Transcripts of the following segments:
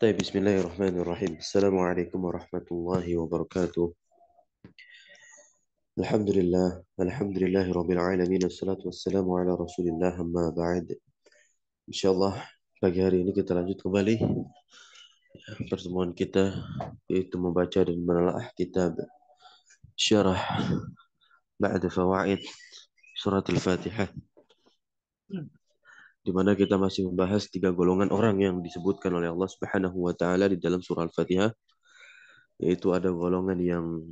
طيب بسم الله الرحمن الرحيم السلام عليكم ورحمة الله وبركاته. الحمد لله رب العالمين والصلاة والسلام على رسول الله أما بعد. Insyaallah pagi hari ini kita lanjut kembali pertemuan kita, yaitu membaca dan menelaah kitab Syarah Ba'da Fawaid Surat Al-Fatihah, di mana kita masih membahas tiga golongan orang yang disebutkan oleh Allah Subhanahu wa taala di dalam surah Al-Fatihah, yaitu ada golongan yang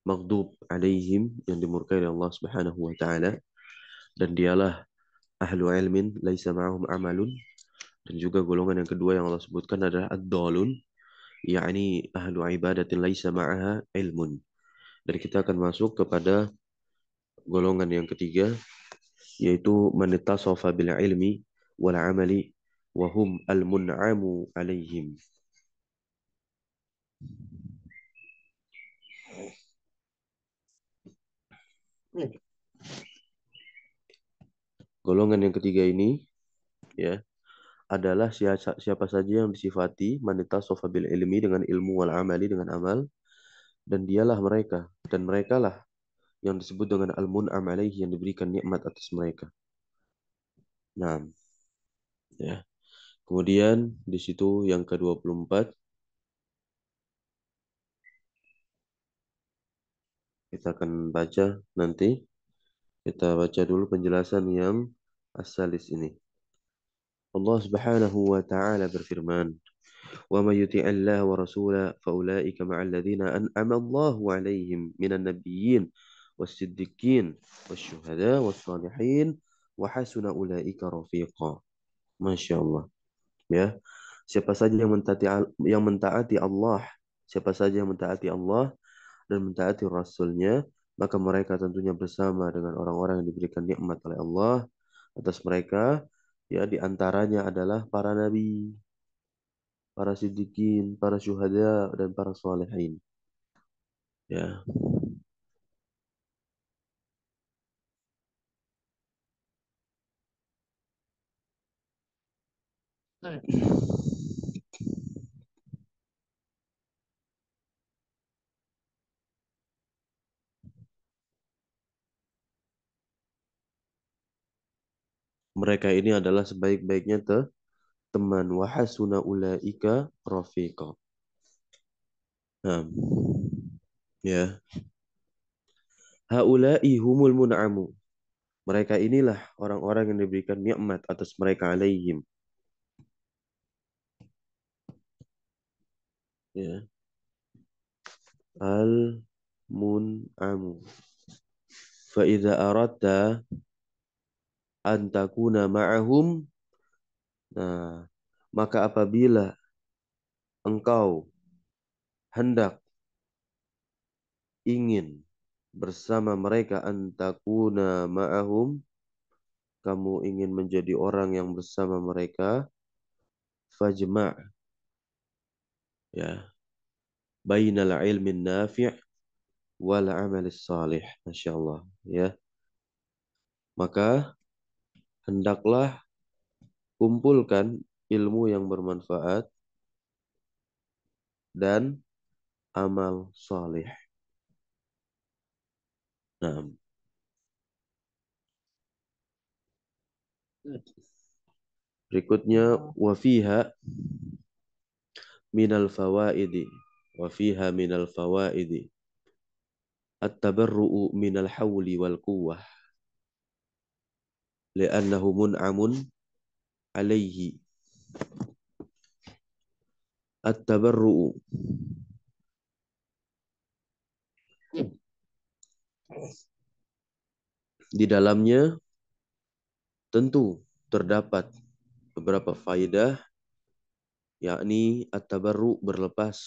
maghdub alaihim, yang dimurkai oleh Allah Subhanahu wa taala, dan dialah ahlu ilmin laisa ma'ahum amalun. Dan juga golongan yang kedua yang Allah sebutkan adalah ad-dhalun, yakni ahlu ibadatin laisa ma'aha ilmun. Dan kita akan masuk kepada golongan yang ketiga, yaitu man ittasafa bil ilmi wal amali wa hum al-mun'amu alaihim. Golongan yang ketiga ini, ya, adalah siapa saja yang disifati man ittasafa bil ilmi, dengan ilmu, wal amali, dengan amal, dan dialah mereka, dan merekalah yang disebut dengan al-mun'am alaihi, yang diberikan nikmat atas mereka. Nah, ya. Kemudian di situ yang ke-24 kita akan baca nanti. Kita baca dulu penjelasan yang asalis ini. Allah Subhanahu wa taala berfirman, "Wa may yuti'illah wa rasulahu fa ulaika ma'al ladzina an'ama Allahu 'alaihim minan nabiyyin was-siddiqin wasyuhada was-shalihin wa hasuna ulaika rafiqa." Masya Allah. Ya, siapa saja yang mentaati Allah, siapa saja yang mentaati Allah dan mentaati Rasulnya, maka mereka tentunya bersama dengan orang-orang yang diberikan nikmat oleh Allah atas mereka. Ya, di antaranya adalah para nabi, para siddiqin, para syuhada, dan para sholihin. Ya. Mereka ini adalah sebaik-baiknya teman. Wahasuna ulaika rafiqa. Nah, ya. Haula'i humul mun'amu. Mereka inilah orang-orang yang diberikan nikmat atas mereka, alaihim. Ya. Al-mun'amu. Fa'idha aradta an takuna ma'ahum. Nah, maka apabila engkau hendak ingin bersama mereka, antakuna ma'ahum, kamu ingin menjadi orang yang bersama mereka, fajma', ya, bainal ilmin nafi' wal amalis salih. Masya Allah, ya. Maka hendaklah kumpulkan ilmu yang bermanfaat dan amal salih. Nah, berikutnya, wafiha minal fawaidi, wafiha minal fawaidi at-tabarru'u minal hawli wal quwwah li'annahu mun'amun alaihi. At-tabarru'u, di dalamnya tentu terdapat beberapa faidah, yakni at-tabarru', berlepas,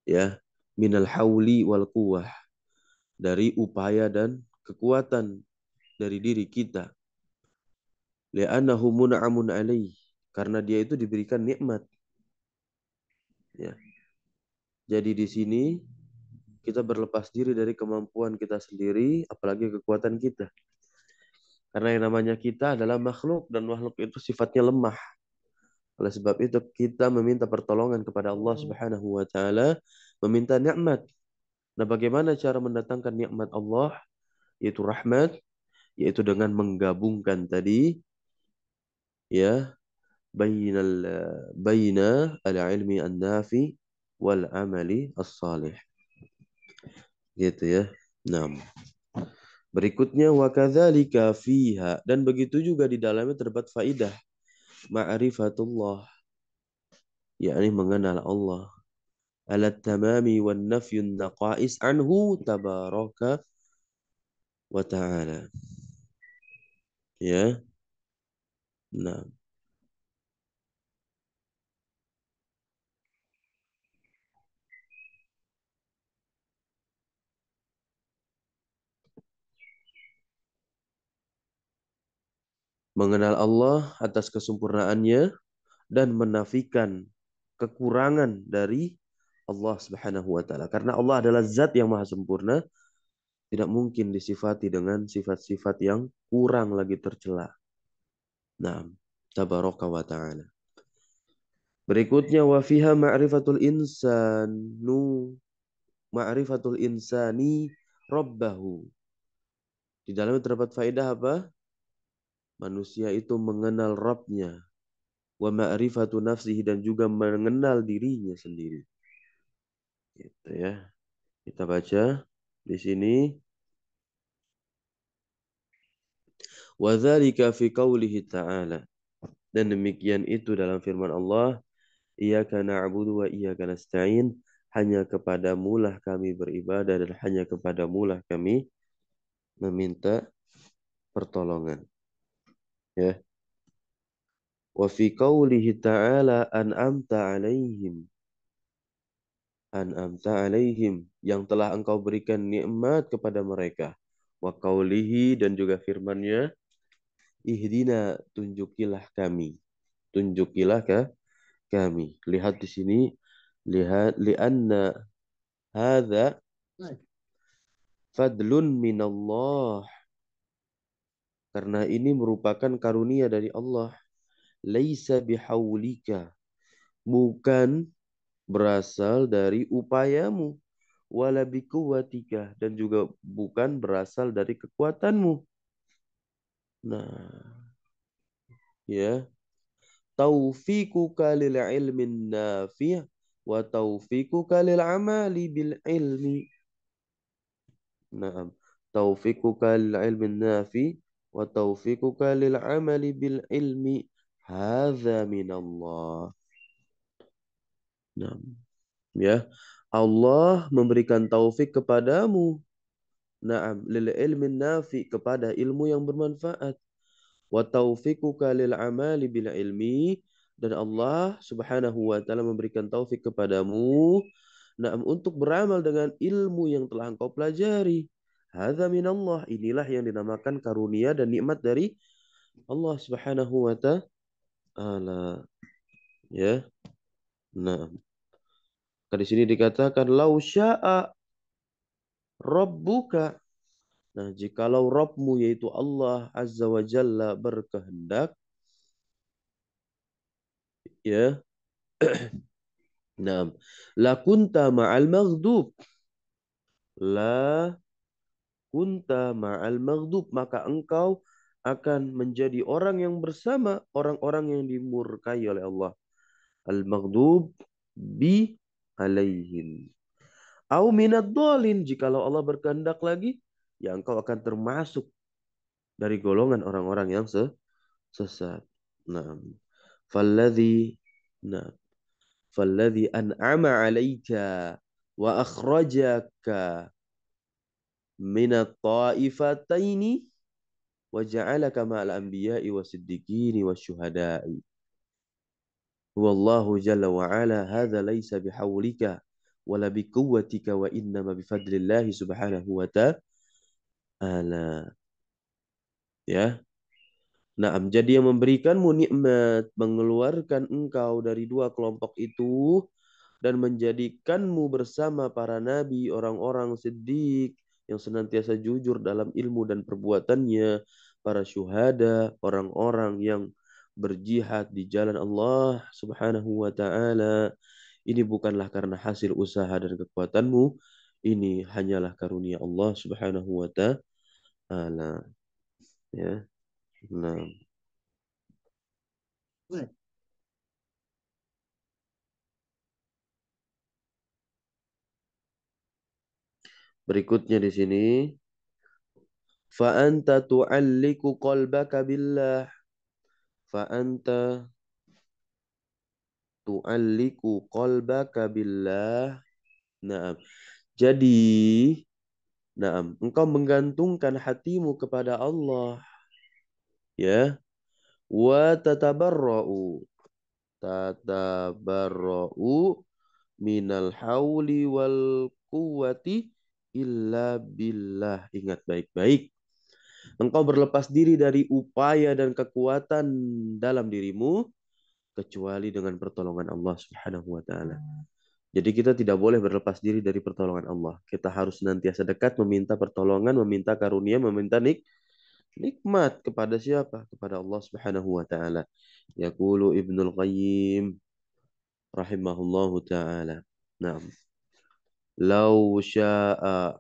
ya, minal hauli wal quwwah, dari upaya dan kekuatan dari diri kita. Li'annahu mun'amun alaih, karena dia itu diberikan nikmat. Ya. Jadi di sini kita berlepas diri dari kemampuan kita sendiri, apalagi kekuatan kita. Karena yang namanya kita adalah makhluk, dan makhluk itu sifatnya lemah. Oleh sebab itu kita meminta pertolongan kepada Allah Subhanahu wa taala, meminta nikmat. Nah, bagaimana cara mendatangkan nikmat Allah yaitu rahmat, yaitu dengan menggabungkan tadi ya bainal baina al-ilmi an-nafi wal amali as-salih. Gitu ya. Nah, berikutnya wa kadzalika fiha, dan begitu juga di dalamnya terdapat faidah ma'rifatullah, yakni mengenal Allah ala tamami wan nafyun naqais anhu tabaraka wa ta'ala. Ya. Nah, mengenal Allah atas kesempurnaannya dan menafikan kekurangan dari Allah Subhanahu wa taala. Karena Allah adalah zat yang maha sempurna, tidak mungkin disifati dengan sifat-sifat yang kurang lagi tercela. Nah, tabaraka wa ta'ala. Berikutnya wa fiha ma'rifatul insani rabbahu. Di dalamnya terdapat faedah apa? Manusia itu mengenal Rabbnya. Wa ma'rifatu nafsihi, dan juga mengenal dirinya sendiri. Gitu ya. Kita baca di sini. Wa dzalika fi qoulihi ta'ala. Dan demikian itu dalam firman Allah, Iyyaka na'budu wa iyyaka nasta'in. Hanya kepadamu lah kami beribadah dan hanya kepadamu lah kami meminta pertolongan. Ya. Wa fi qoulihi ta'ala an'amta alaihim, yang telah engkau berikan nikmat kepada mereka. Wa qoulihi, dan juga firman-Nya, ihdina, tunjukilah kami. Tunjukilah kami. Lihat di sini, lihat lianna hadza fadlun minallah, karena ini merupakan karunia dari Allah. Laisa bihaulika, bukan berasal dari upayamu, wala bikuwatika, dan juga bukan berasal dari kekuatanmu. Nah, ya, taufiquka lil ilmin nafi' wa taufiquka lil amali bil ilmi. Naam, taufiquka lil ilmin nafi' wa taufiquka lil amali bil ilmi hadza min Allah. Naam, ya. Allah memberikan taufik kepadamu. Naam, lil ilmin nafi, kepada ilmu yang bermanfaat. Wa taufiquka lil amali bil ilmi, dan Allah Subhanahu wa taala memberikan taufik kepadamu, naam, untuk beramal dengan ilmu yang telah engkau pelajari. Hadza minallah, inilah yang dinamakan karunia dan nikmat dari Allah Subhanahu wa taala. Ya. Nah, di sini dikatakan lau syaa rabbuka. Nah, jikalau Rabbmu yaitu Allah Azza wa Jalla berkehendak, ya, nah, la kunta ma'al maghdub. La kunta ma'al maghdub, maka engkau akan menjadi orang yang bersama orang-orang yang dimurkai oleh Allah. Al-maghdub bi alaihim. Au minad dhalin, jikalau Allah berkehendak lagi, ya engkau akan termasuk dari golongan orang-orang yang sesat. Nah, falladhi nah, falladhi an'ama 'alaika wa akhrajaka minat ta'ifataini wa ja'alaka ma'al anbiya'i wasiddiqini wasyuhada'i. Wallahu jalla wa ala hadza laisa bihawlika wala biquwwatika wa innama bifadlillahi subhanahu wa ta'ala. Ya. Naam, jadi yang memberikanmu nikmat, mengeluarkan engkau dari dua kelompok itu, dan menjadikanmu bersama para nabi, orang-orang siddiq, yang senantiasa jujur dalam ilmu dan perbuatannya, para syuhada, orang-orang yang berjihad di jalan Allah Subhanahu wa taala. Ini bukanlah karena hasil usaha dan kekuatanmu, ini hanyalah karunia Allah Subhanahu wa taala. Ya. Nah, berikutnya di sini, fa anta tu'alliku qalbaka billah. Fa anta tu'alliku qalbaka billah. Nah, jadi, engkau menggantungkan hatimu kepada Allah, ya. Wa tatabarra'u minal hauli wal quwwati illa billah. Ingat baik-baik. Engkau berlepas diri dari upaya dan kekuatan dalam dirimu kecuali dengan pertolongan Allah Subhanahu wa taala. Jadi kita tidak boleh berlepas diri dari pertolongan Allah. Kita harus senantiasa dekat meminta pertolongan, meminta karunia, meminta nikmat kepada siapa? Kepada Allah Subhanahu wa taala. Yaqulu Ibnul Qayyim rahimahullahu taala. Naam. Lau syaa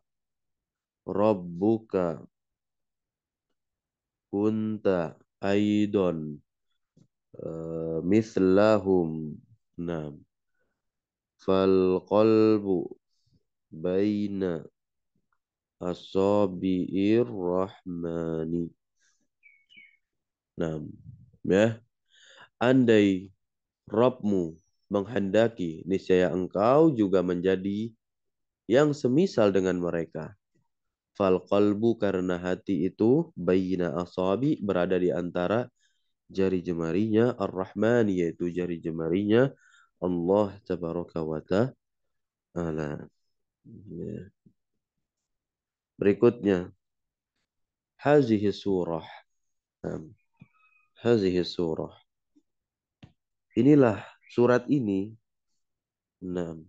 rabbuka kunta aidon mislahum. Naam. Fal qalbu baina asabi'ir rahmani. Naam. Ya, andai Rabbmu menghendaki, niscaya engkau juga menjadi yang semisal dengan mereka. Fal qalbu, karena hati itu, baina asabi, berada di antara jari jemarinya Ar-Rahman, yaitu jari jemarinya Allah tabaraka wa ta'ala. Ya. Berikutnya, hazihi surah. Hazihi surah. Inilah surat ini. Nah,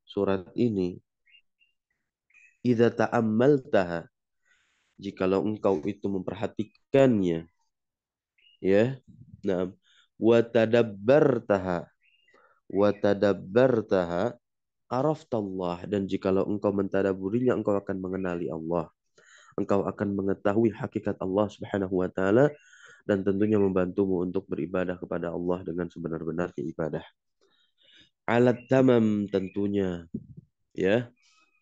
surat ini, idza ta'ammaltaha, jikalau engkau itu memperhatikannya, ya. Nah, wa tadabbartaha, araftallah, dan jikalau engkau mentadaburinya, engkau akan mengenali Allah. Engkau akan mengetahui hakikat Allah Subhanahu wa taala, dan tentunya membantumu untuk beribadah kepada Allah dengan sebenar-benarnya ibadah. Alat tamam, tentunya, ya,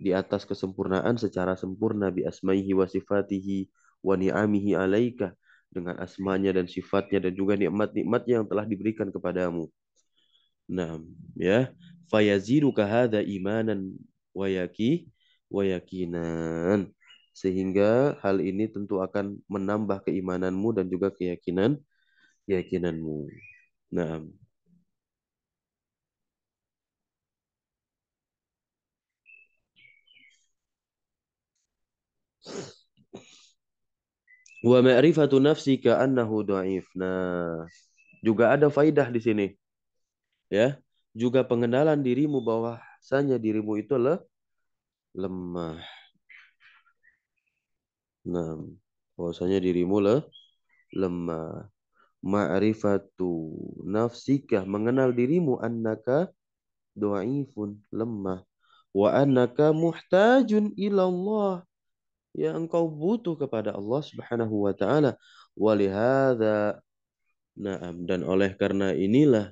di atas kesempurnaan secara sempurna, bi asmaihi wa sifatihi wa ni'amihi alaika, dengan asmanya dan sifatnya dan juga nikmat-nikmatnya yang telah diberikan kepadamu. Nah, ya, fayaziduka hadza imanan wa yakinan, sehingga hal ini tentu akan menambah keimananmu dan juga keyakinanmu. Nah, wa ma'rifatu nafsika annahu dhaif. Nah, juga ada faidah di sini, ya. Juga pengenalan dirimu bahwasanya dirimu itu lemah. Nah, bahwasanya dirimu lemah. Ma'rifatu nafsika, mengenal dirimu, annaka dhaifun, lemah. Wa annaka muhtajun ila Allah, ya, engkau butuh kepada Allah Subhanahu wa taala. Walihada, na'am, dan oleh karena inilah,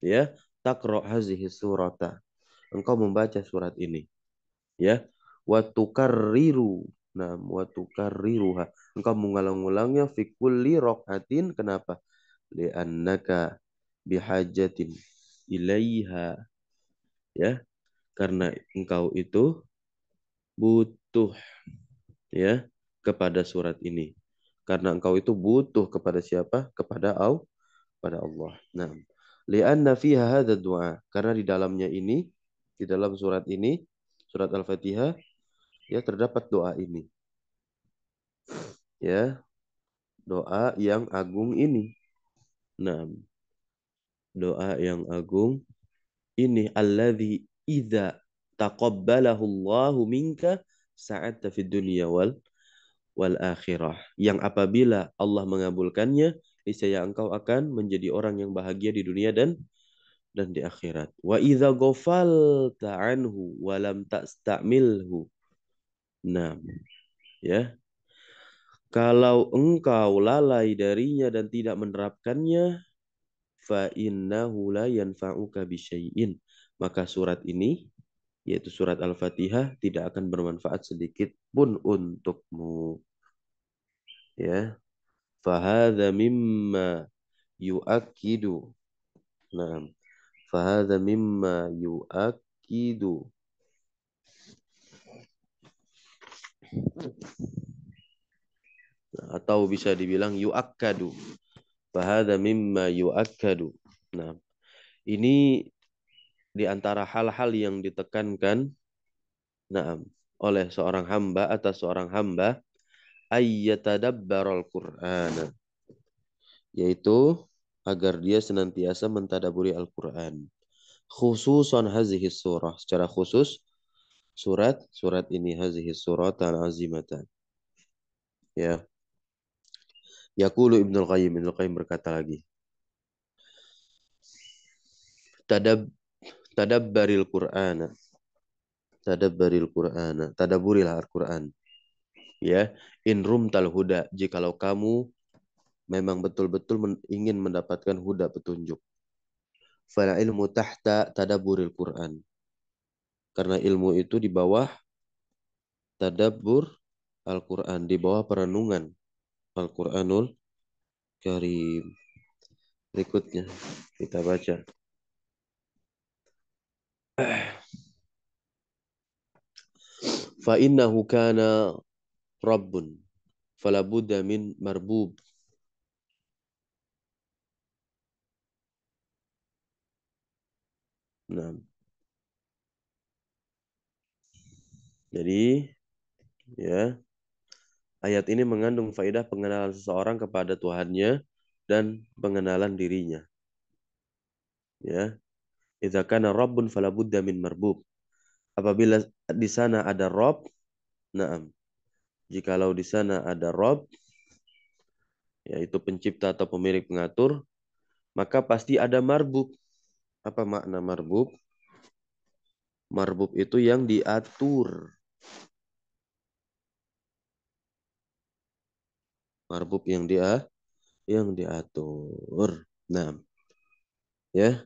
ya, taqra hazihi surata, engkau membaca surat ini, ya, wa tukarriru, nah, wa tukarriruha, engkau mengulang-ulangnya fi kulli raqatin. Kenapa? Li'annaka bihajatin ilaiha, ya, karena engkau itu butuh, ya, kepada surat ini, karena engkau itu butuh kepada siapa? Kepada Allah. Nah, li'anna fiha hadha du'a, karena di dalamnya ini, di dalam surat ini, surat Al-Fatihah, ya, terdapat doa ini, ya, doa yang agung ini. Nah, doa yang agung ini, alladzi idza taqabbalahu Allahu minka sa'adta fid dunya wal akhirah, yang apabila Allah mengabulkannya, niscaya engkau akan menjadi orang yang bahagia di dunia dan di akhirat. Wa idza ghafalta anhu wa lam tastamilhu. Nah, ya. Kalau engkau lalai darinya dan tidak menerapkannya, fa innahu la yanfa'uka bisyai'in. Maka surat ini, yaitu surat Al-Fatihah, tidak akan bermanfaat sedikit pun untukmu. Ya, fahadha mimma yu'akkidu. Nah, fahadha mimma yu'akkidu. Atau bisa dibilang yu'akkadu. Fahadha mimma yu'akkadu. Nah, ini di antara hal-hal yang ditekankan, nah, oleh seorang hamba atas seorang hamba, ayyatadabbarul Qur'an, yaitu agar dia senantiasa mentadaburi Al-Qur'an. Khususan hazihi surah, secara khusus surat ini, hazihi surah al-azimatan. Ya, yaqulu Ibnul Qayyim berkata lagi, tadab tadabbaril Qur'ana, tadabbaril Qur'ana, tadaburilah Al-Qur'an. Ya, in rumtal huda, jikalau kamu memang betul-betul ingin mendapatkan huda, petunjuk. Fala ilmu tahta tadaburil Quran. Karena ilmu itu di bawah tadabbur Al-Quran, di bawah perenungan Al-Quranul Karim. Berikutnya kita baca. Fa innahu kana rabbun fala budda min marbub. Nah, jadi ya, ayat ini mengandung faedah pengenalan seseorang kepada Tuhannya dan pengenalan dirinya. Ya, idza kana rabbun fala budda min marbub. Apabila di sana ada Rob, na'am. Jikalau di sana ada Rob, yaitu pencipta atau pemilik pengatur, maka pasti ada marbub. Apa makna marbub? Marbub itu yang diatur. Marbub yang diatur. Nah, ya.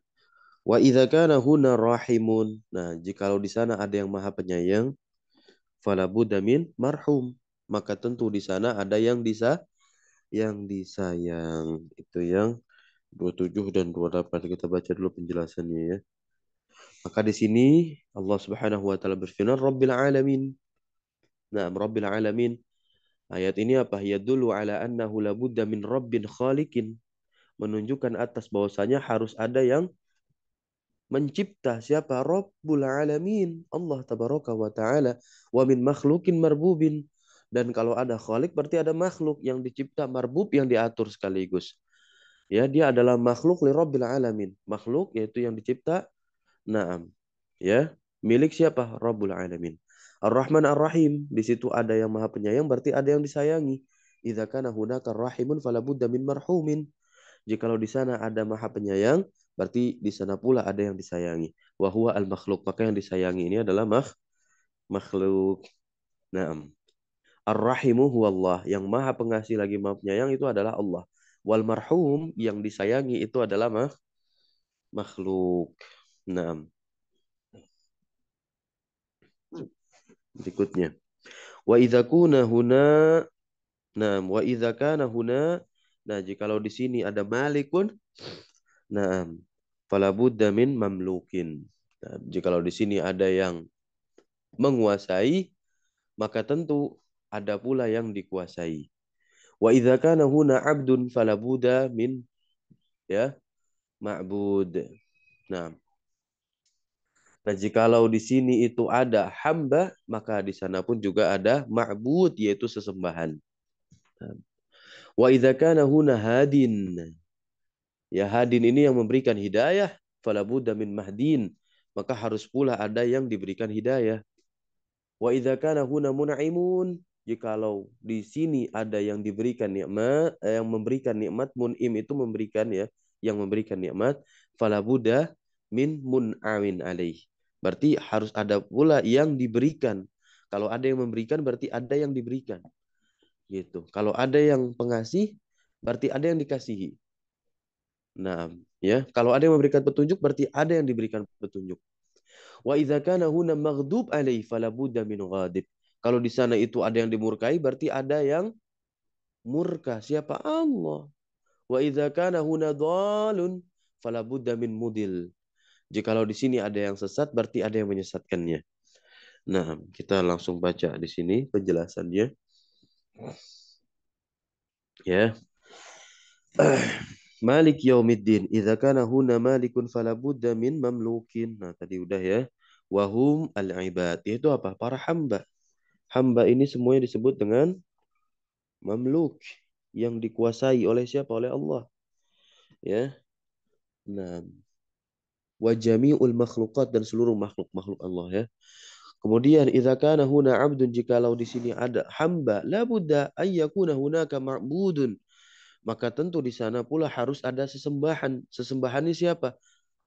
Wa idza kana huna rahimun. Nah, jikalau di sana ada yang Maha Penyayang, fala budda min marhum. Maka tentu di sana ada yang disayang. Itu yang 27 dan 28. Kita baca dulu penjelasannya ya. Maka di sini Allah Subhanahu wa taala berfirman Rabbil alamin. Nah, Rabbil alamin. Ayat ini apa? Yadullu ala annahu labudda min rabbin khaliqin. Menunjukkan atas bahwasanya harus ada yang mencipta. Siapa? Rabbul alamin. Allah tabaraka wa taala. Wa min makhlukin marbubin. Dan kalau ada khalik berarti ada makhluk yang dicipta, marbub yang diatur sekaligus. Ya, dia adalah makhluk li rabbil alamin. Makhluk yaitu yang dicipta. Naam. Ya, milik siapa? Rabbul alamin. Ar-Rahman Ar-Rahim. Di situ ada yang Maha Penyayang berarti ada yang disayangi. Idza kana hunaka rahimun fala budda min marhumin. Jikalau di sana ada Maha Penyayang, berarti di sana pula ada yang disayangi. Wa huwa al-makhluk. Maka yang disayangi ini adalah makhluk. Naam. Ar-Rahimu huwallah. Yang Maha Pengasih lagi Maha Penyayang itu adalah Allah. Wal marhum yang disayangi itu adalah makhluk. Naam. Berikutnya. Wa idza kuna huna, nah, wa idza kana huna, nah, jikalau di sini ada malikun, nah, fala budda min mamlukin. Nah, jikalau di sini ada yang menguasai, maka tentu ada pula yang dikuasai. Wa idza kana huna abdun fala budda min, ya, ma'bud. Nah, nah, jikalau di sini itu ada hamba, maka di sana pun juga ada ma'bud, yaitu sesembahan. Nah, wa idza kana huna hadin. Ya, hadin ini yang memberikan hidayah. Fala budda min mahdin. Maka harus pula ada yang diberikan hidayah. Wa idza kana huna mun'imun. jikalau di sini ada yang diberikan nikmat, yang memberikan nikmat, mun'im itu memberikan ya, yang memberikan nikmat, fala budda min mun'awin alaih. Berarti harus ada pula yang diberikan. Kalau ada yang memberikan berarti ada yang diberikan. Gitu. Kalau ada yang pengasih berarti ada yang dikasihi. Nah, ya, kalau ada yang memberikan petunjuk berarti ada yang diberikan petunjuk. Wa idza kana huna maghdub alaihi fala budda min ghadib. Kalau di sana itu ada yang dimurkai berarti ada yang murka. Siapa? Allah. Wa idza kana huna dhalun fala budda min mudil. Jikalau di sini ada yang sesat berarti ada yang menyesatkannya. Nah, kita langsung baca di sini penjelasannya ya. Malik yaumiddin. Idza kana huna malikun fala budda min mamlukin. Nah, tadi udah ya. Wahum al-ibad. Itu apa? Para hamba. Hamba ini semuanya disebut dengan mamluk yang dikuasai oleh siapa? Oleh Allah. Ya. Nah, wa jami'ul makhluqat dan seluruh makhluk-makhluk Allah ya. Kemudian idza kana huna 'abdun jikalau di sini ada hamba, la budda ay yakuna hunaka ma'budun. Maka tentu di sana pula harus ada sesembahan. Sesembahannya siapa?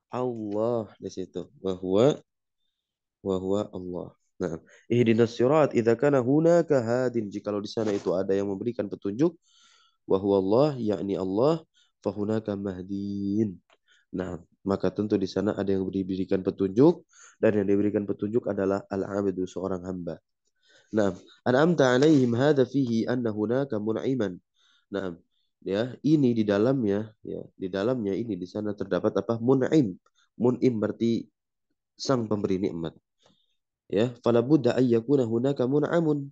Allah di situ. Wa huwa Allah. Nah, ihdinas sirat idza kana hunaka hadin jikalau di sana itu ada yang memberikan petunjuk wa huwa Allah yakni Allah fahunaka mahdin. Nah, maka tentu di sana ada yang diberikan petunjuk dan yang diberikan petunjuk adalah al-'abdu seorang hamba. Nah, an'amta 'alaihim hadza fihi anna hunaka mun'iman. Nah, ya, ini di dalamnya ya, di dalamnya ini di sana terdapat apa? Mun'im. Mun'im berarti sang pemberi nikmat. Ya, fala budda ay yakuna hunaka mun'amun.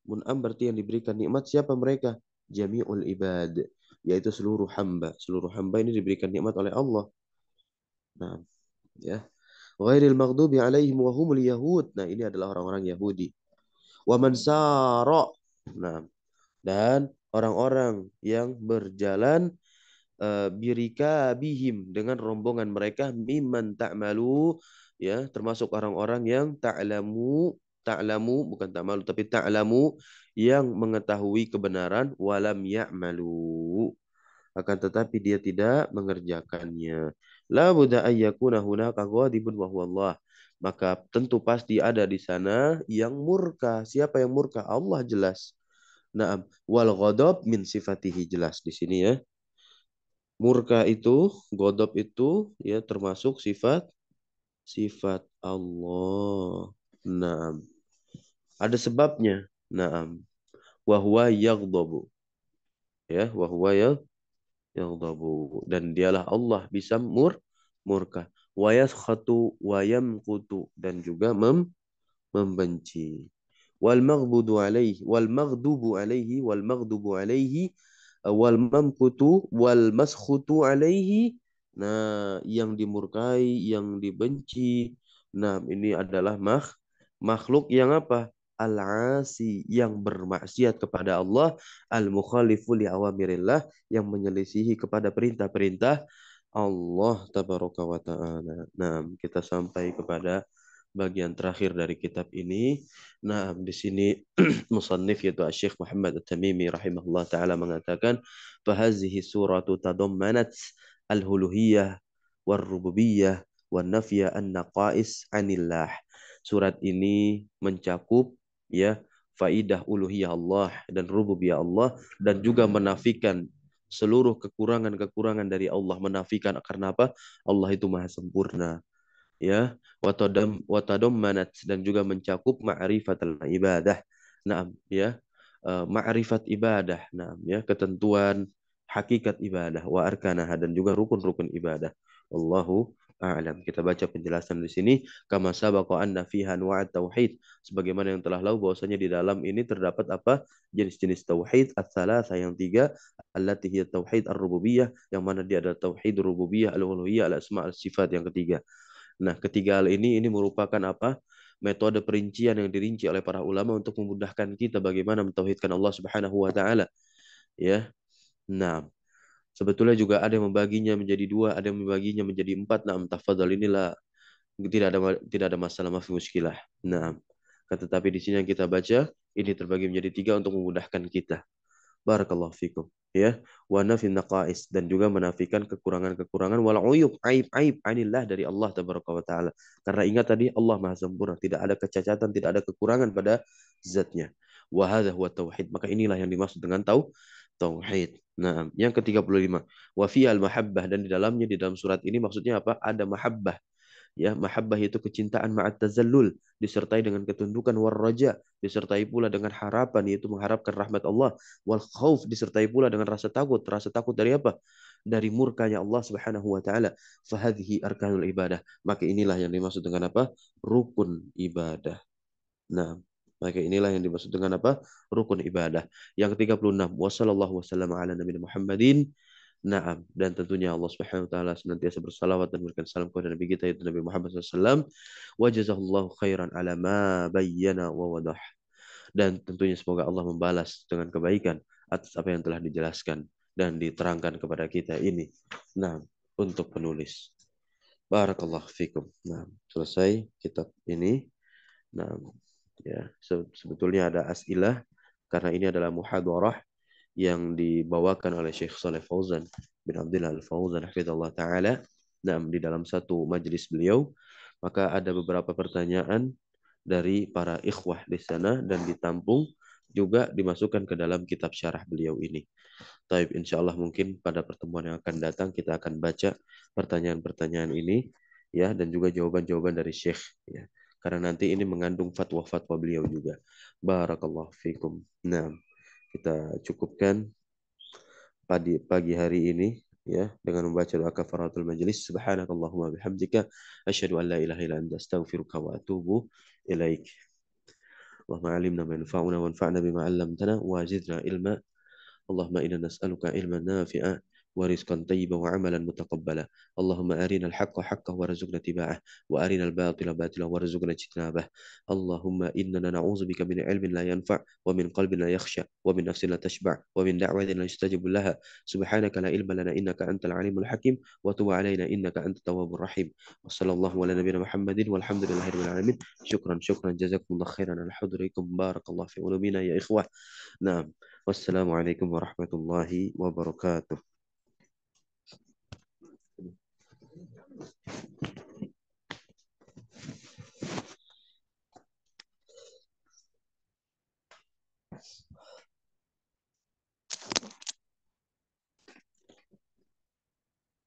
Mun'am berarti yang diberikan nikmat siapa mereka? Jami'ul ibad, yaitu seluruh hamba. Seluruh hamba ini diberikan nikmat oleh Allah. Nah, ya. Ghairil maghdubi alaihim wa humul yahud. Nah, ini adalah orang-orang Yahudi. Wa man sara. Nah, dan orang-orang yang berjalan birika bihim dengan rombongan mereka mimman ta'malu ya termasuk orang-orang yang ta'lamu bukan ta'malu tapi ta'lamu yang mengetahui kebenaran walam ya'malu akan tetapi dia tidak mengerjakannya la budda ayyakuna hunaka ghadibun wa huwa Allah maka tentu pasti ada di sana yang murka siapa yang murka Allah jelas Naam wal ghadab min sifatihi jelas di sini ya murka itu, godop itu ya termasuk sifat sifat Allah. Naam. Ada sebabnya. Naam. Wa huwa yaghdabu. Ya, wa huwa yaghdabu. Dan dialah Allah bisa murka. Wa yaskhatu wa yamqutu dan juga membenci. Wal maghdubu alaihi wal mamkutu wal maskhutu alaihi. Nah, yang dimurkai, yang dibenci. Nah, ini adalah makhluk yang apa? Al-asi yang bermaksiat kepada Allah, al-mukhalifu li awamirillah yang menyelisihi kepada perintah-perintah Allah tabaraka wa taala. Nah, kita sampai kepada bagian terakhir dari kitab ini. Nah, di sini musannif yaitu Syekh Muhammad At-Tamimi rahimahullah taala mengatakan, "Fahazihi suratu tadammanat al-uluhiyyah war-rububiyyah wan-nafya an-naqais 'anillah." Surat ini mencakup ya faidah uluhiyah Allah dan rububiyah Allah dan juga menafikan seluruh kekurangan-kekurangan dari Allah menafikan karena apa? Allah itu maha sempurna ya watadammanat dan juga mencakup ma'rifatul ibadah. Nah, ya. Ma'rifat ibadah. Nah, ya, ketentuan hakikat ibadah wa arkanaha dan juga rukun-rukun ibadah. Wallahu a'lam. Kita baca penjelasan di sini kama sabaqa anna fiha anwa'at tauhid sebagaimana yang telah lalu bahwasanya di dalam ini terdapat apa? Jenis-jenis tauhid ats-tsalatsa yang tiga allati hiya tauhid ar-rububiyah yang mana dia adalah tauhid rububiyah al-uluhiyah al-asma' al-sifat yang ketiga. Nah, ketiga hal ini merupakan apa? Metode perincian yang dirinci oleh para ulama untuk memudahkan kita bagaimana mentauhidkan Allah Subhanahu wa taala, ya. Nah, sebetulnya juga ada yang membaginya menjadi dua, ada yang membaginya menjadi empat. Nah, tafadhal inilah tidak ada masalah mafi muskilah. Nah, Tetapi di sini yang kita baca ini terbagi menjadi tiga untuk memudahkan kita. Barakallahu fikum. Ya, wa nafin naqais, dan juga menafikan kekurangan-kekurangan wal uyub, aib-aib anillah, dari Allah tabaraka wa taala. Karena ingat tadi Allah Maha sempurna, tidak ada kecacatan, tidak ada kekurangan pada zatnya. Wa hadza huwa tauhid. Maka inilah yang dimaksud dengan tauhid. Nah, yang ke-35. Wa fi al-mahabbah, dan di dalamnya, di dalam surat ini maksudnya apa? Ada mahabbah. Ya, mahabbah itu kecintaan ma'at tazallul, disertai dengan ketundukan, war raja, disertai pula dengan harapan, yaitu mengharapkan rahmat Allah, wal khauf, disertai pula dengan rasa takut dari apa? Dari murkanya Allah Subhanahu wa taala. Fahadhihi arkanul ibadah. Maka inilah yang dimaksud dengan apa? Rukun ibadah. Nah, maka inilah yang dimaksud dengan apa? Rukun ibadah. Yang ke-36, wassallallahu wasallam ala nabiyina Muhammadin. Naam, dan tentunya Allah Subhanahu wa taala senantiasa bersalawat dan memberikan salam kepada Nabi kita yaitu Nabi Muhammad SAW. Wa jazahullahu khairan ala ma bayyana wa wadah. Dan tentunya semoga Allah membalas dengan kebaikan atas apa yang telah dijelaskan dan diterangkan kepada kita ini. Nah, untuk penulis. Barakallahu fikum. Nah, selesai kitab ini. Nah, ya, sebetulnya ada as'ilah karena ini adalah muhadarah yang dibawakan oleh Syekh Saleh Fauzan bin Abdullah Al-Fauzan hafizallahu taala. Nah, di dalam satu majelis beliau, maka ada beberapa pertanyaan dari para ikhwah di sana dan ditampung juga dimasukkan ke dalam kitab syarah beliau ini. Taib, insya Allah mungkin pada pertemuan yang akan datang kita akan baca pertanyaan-pertanyaan ini ya, dan juga jawaban-jawaban dari Syekh ya. Karena nanti ini mengandung fatwa-fatwa beliau juga. Barakallahu fikum. Nah, kita cukupkan pagi hari ini ya dengan membaca doa kafaratul majlis. Subhanakallahumma bihamdika asyhadu an la ilaha illa anta astaghfiruka wa atubu ilaik. Allahumma alimna ma yanfa'una wanfa'na bima 'allamtana wa zidna ilma. اللهم إنا نسألك علما نافعا ورزقا طيبا وعملا متقبلا. اللهم أرنا الحق حقا وارزقنا اتباعه وأرنا الباطل باطلا وارزقنا اجتنابه. اللهم إننا نعوذ بك من علم لا ينفع ومن قلب لا يخشع ومن نفس لا تشبع ومن دعوة لا يستجب لها. سبحانك لا علم لنا إنك أنت العليم الحكيم وتب علينا إنك أنت التواب الرحيم. وصلى الله على نبينا محمد والحمد لله رب العالمين. شكرا شكرا جزاكم الله خيرا على حضوركم. بارك الله في علومنا يا إخوة. نعم. والسلام عليكم ورحمة الله وبركاته.